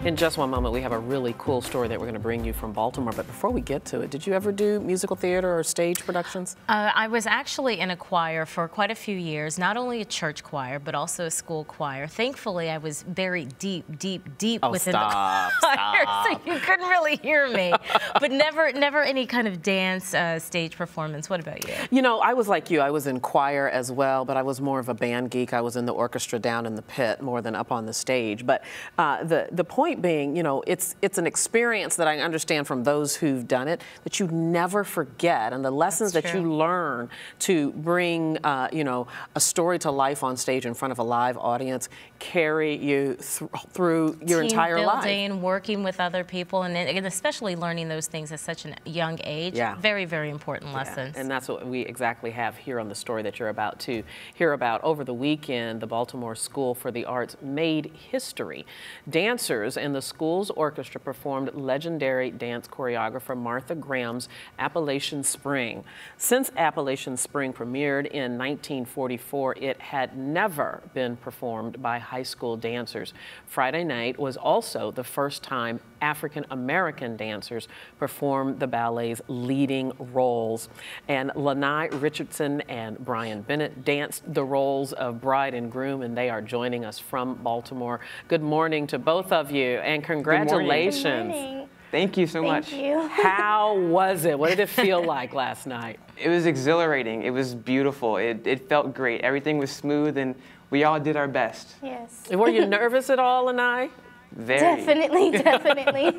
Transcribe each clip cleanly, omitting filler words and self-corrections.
In just one moment, we have a really cool story that we're going to bring you from Baltimore. But before we get to it, did you ever do musical theater or stage productions? I was actually in a choir for quite a few years, not only a church choir, but also a school choir. Thankfully, I was very deep within the choir, so you couldn't really hear me. But never any kind of dance stage performance. What about you? You know, I was like you. I was in choir as well, but I was more of a band geek. I was in the orchestra down in the pit more than up on the stage. But the point being, you know, it's an experience that I understand from those who've done it that you never forget, and the lessons that you learn to bring, you know, a story to life on stage in front of a live audience carry you through your entire life. Team building, working with other people, and especially learning those things at such a young age. Yeah. Very, very important lessons. Yeah. And that's what we exactly have here on the story that you're about to hear about. Over the weekend, the Baltimore School for the Arts made history. Dancers in the school's orchestra performed legendary dance choreographer Martha Graham's Appalachian Spring. Since Appalachian Spring premiered in 1944, it had never been performed by high school dancers. Friday night was also the first time African-American dancers performed the ballet's leading roles. And Lanai Richardson and Brian Bennett danced the roles of bride and groom, and they are joining us from Baltimore. Good morning to both of you, and congratulations. Good morning. Thank you so much. Thank you. How was it? What did it feel like last night? It was exhilarating. It was beautiful. It felt great. Everything was smooth, and we all did our best. Yes. Were you nervous at all, Lanai? Very. Definitely.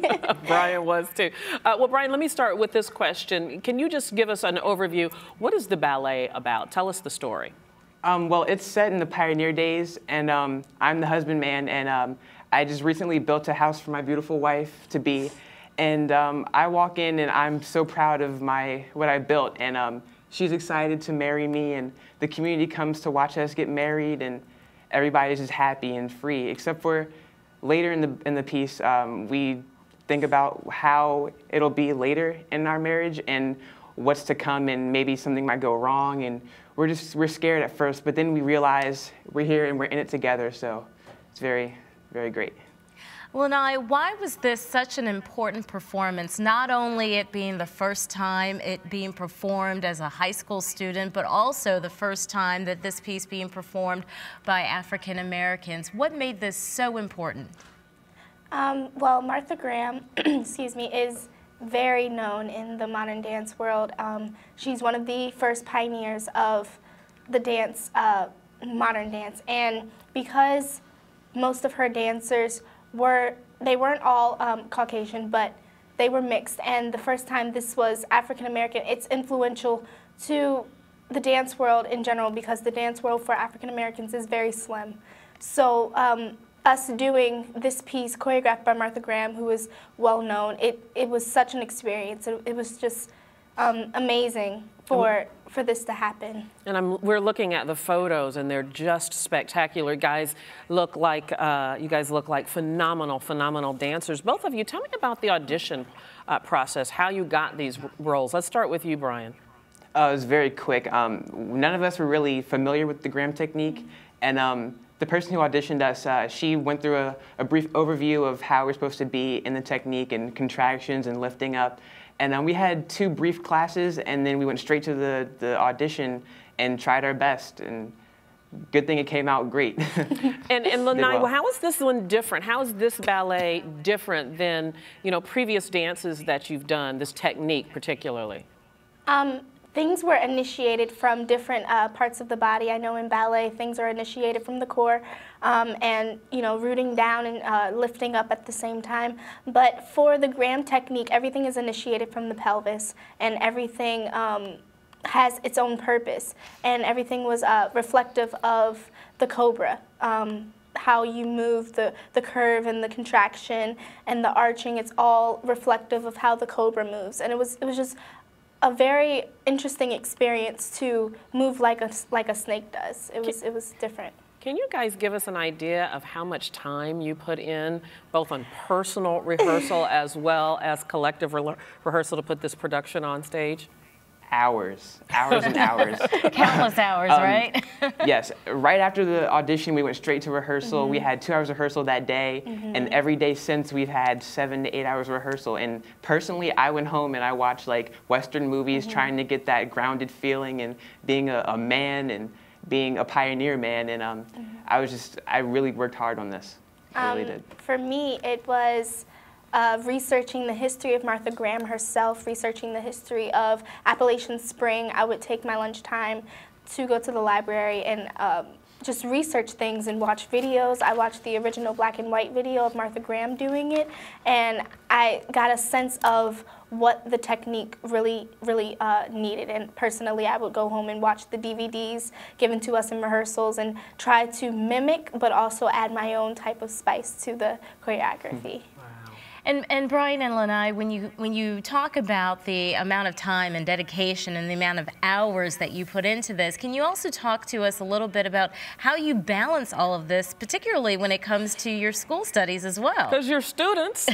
Brian was too. Well, Brian, let me start with this question. Can you just give us an overview? What is the ballet about? Tell us the story. Well, it's set in the pioneer days, and I'm the husbandman, and I just recently built a house for my beautiful wife-to-be, and I walk in, and I'm so proud of what I built, and she's excited to marry me, and the community comes to watch us get married, and everybody's just happy and free, except for later in the piece, we think about how it'll be later in our marriage and what's to come, and maybe something might go wrong, and we're scared at first, but then we realize we're here and we're in it together, so it's very, very great. Lanai, why was this such an important performance? Not only it being the first time it being performed as a high school student, but also the first time that this piece being performed by African Americans. What made this so important? Well, Martha Graham, excuse me, is very known in the modern dance world. She's one of the first pioneers of the dance, modern dance, and because most of her dancers they weren't all Caucasian, but they were mixed, and the first time this was African American, it's influential to the dance world in general because the dance world for African Americans is very slim. So us doing this piece choreographed by Martha Graham, who is well known, it was such an experience. It was just amazing for this to happen. And we're looking at the photos, and they're just spectacular. You guys look like phenomenal dancers. Both of you, tell me about the audition process, how you got these roles. Let's start with you, Brian. It was very quick. None of us were really familiar with the Graham technique, and the person who auditioned us, she went through a brief overview of how we're supposed to be in the technique and contractions and lifting up. And we had 2 brief classes, and then we went straight to the audition and tried our best. And good thing it came out great. And Lanai, well, how is this one different? How is this ballet different than, you know, previous dances that you've done, this technique particularly? Things were initiated from different parts of the body. I know in ballet, things are initiated from the core and, you know, rooting down and lifting up at the same time. But for the Graham technique, everything is initiated from the pelvis, and everything has its own purpose. And everything was reflective of the cobra. How you move the curve and the contraction and the arching, it's all reflective of how the cobra moves. And it was just a very interesting experience to move like a snake does. It was different. Can you guys give us an idea of how much time you put in, both on personal rehearsal as well as collective rehearsal to put this production on stage? hours and hours. Countless hours, right? Yes. Right after the audition, we went straight to rehearsal. We had 2 hours of rehearsal that day, and every day since we've had 7 to 8 hours of rehearsal. And personally, I went home and I watched like Western movies, trying to get that grounded feeling and being a man and being a pioneer man. And I really worked hard on this. I really did. For me, it was researching the history of Martha Graham herself, researching the history of Appalachian Spring. I would take my lunchtime to go to the library and just research things and watch videos. I watched the original black and white video of Martha Graham doing it, and I got a sense of what the technique really needed. And personally, I would go home and watch the DVDs given to us in rehearsals and try to mimic, but also add my own type of spice to the choreography. And Brian and Lanai, when you talk about the amount of time and dedication and the amount of hours that you put into this, can you also talk to us a little bit about how you balance all of this, particularly when it comes to your school studies as well? Because you're students.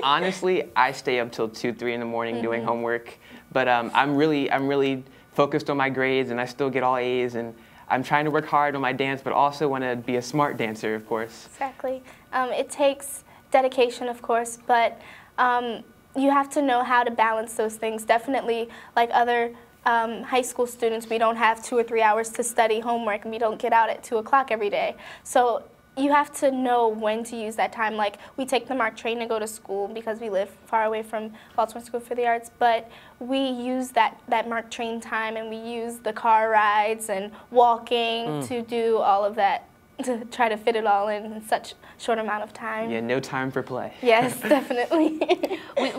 Honestly, I stay up till 2, 3 in the morning doing homework, but I'm really focused on my grades, and I still get all A's, and I'm trying to work hard on my dance, but also want to be a smart dancer, of course. Exactly. It takes dedication, of course, but you have to know how to balance those things. Definitely, like other high school students, we don't have 2 or 3 hours to study homework, and we don't get out at 2 o'clock every day. So you have to know when to use that time. Like, we take the MARC train to go to school because we live far away from Baltimore School for the Arts, but we use that MARC train time, and we use the car rides and walking to do all of that, to try to fit it all in such short amount of time. Yeah, no time for play. Yes, definitely.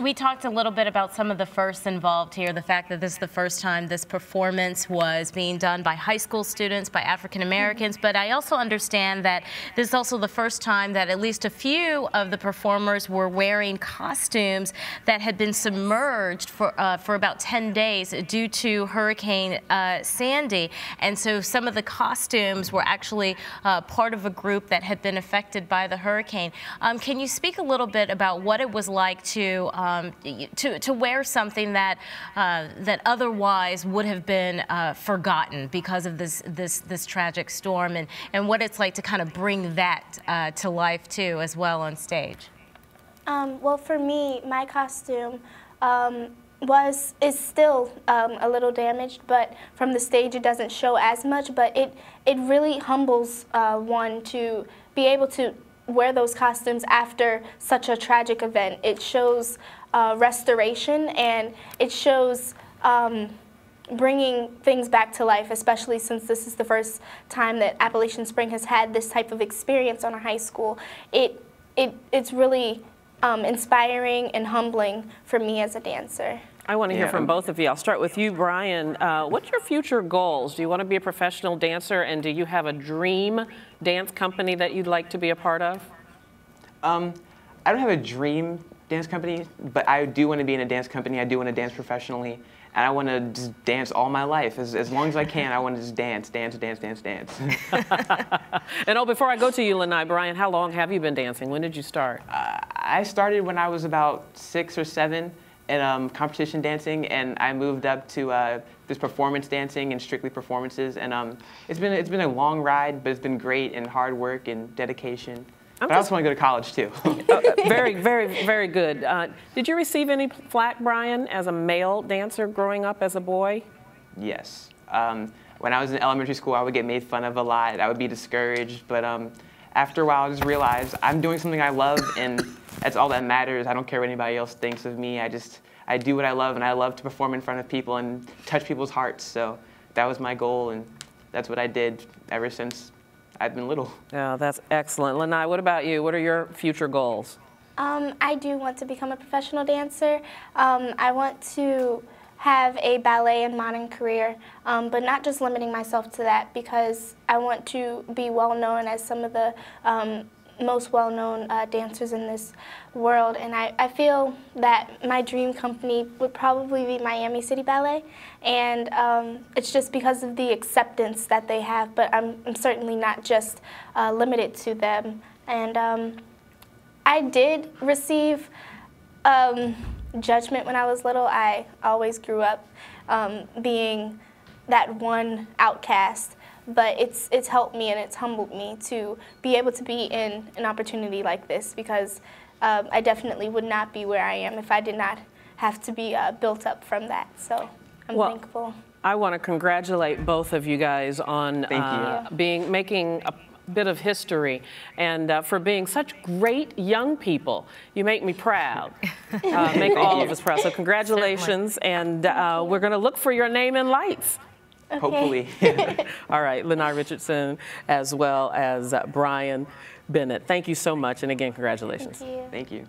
We talked a little bit about some of the firsts involved here, the fact that this is the first time this performance was being done by high school students, by African Americans, but I also understand that this is also the first time that at least a few of the performers were wearing costumes that had been submerged for about 10 days due to Hurricane Sandy, and so some of the costumes were actually part of a group that had been affected by the hurricane. Can you speak a little bit about what it was like to wear something that that otherwise would have been forgotten because of this tragic storm, and what it's like to kind of bring that to life too as well on stage? Well, for me, my costume is still a little damaged, but from the stage it doesn't show as much, but it really humbles one to be able to wear those costumes after such a tragic event. It shows restoration, and it shows bringing things back to life, especially since this is the first time that Appalachian Spring has had this type of experience on a high school. It's really inspiring and humbling for me as a dancer. I want to hear from both of you. I'll start with you, Brian. What's your future goals? Do you want to be a professional dancer, and do you have a dream dance company that you'd like to be a part of? I don't have a dream dance company, but I do want to be in a dance company. I do want to dance professionally, and I want to just dance all my life. As long as I can, I want to just dance. And before I go to you, Lanai, Brian, how long have you been dancing? When did you start? I started when I was about 6 or 7. In competition dancing, and I moved up to this performance dancing and strictly performances, and it's been a long ride, but it's been great, and hard work and dedication. But I also want to go to college too. Very, very, very good. Did you receive any flack, Brian, as a male dancer growing up as a boy? Yes. When I was in elementary school, I would get made fun of a lot. I would be discouraged, but after a while, I just realized I'm doing something I love, and that's all that matters. I don't care what anybody else thinks of me. I do what I love, and I love to perform in front of people and touch people's hearts. So that was my goal, and that's what I did ever since I've been little. Yeah, that's excellent. Lanai, what about you? What are your future goals? I do want to become a professional dancer. I want to have a ballet and modern career, but not just limiting myself to that, because I want to be well known as some of the most well-known dancers in this world, and I feel that my dream company would probably be Miami City Ballet, and it's just because of the acceptance that they have, but I'm certainly not just limited to them. And I did receive judgment when I was little. I always grew up being that one outcast. But it's helped me and it's humbled me to be able to be in an opportunity like this, because I definitely would not be where I am if I did not have to be built up from that. So I'm thankful. I want to congratulate both of you guys on making a bit of history and for being such great young people. You make me proud. Make all of us proud. So congratulations, and we're going to look for your name in lights. Okay. Hopefully. All right, Lanai Richardson, as well as Brian Bennett. Thank you so much, and again, congratulations. Thank you. Thank you.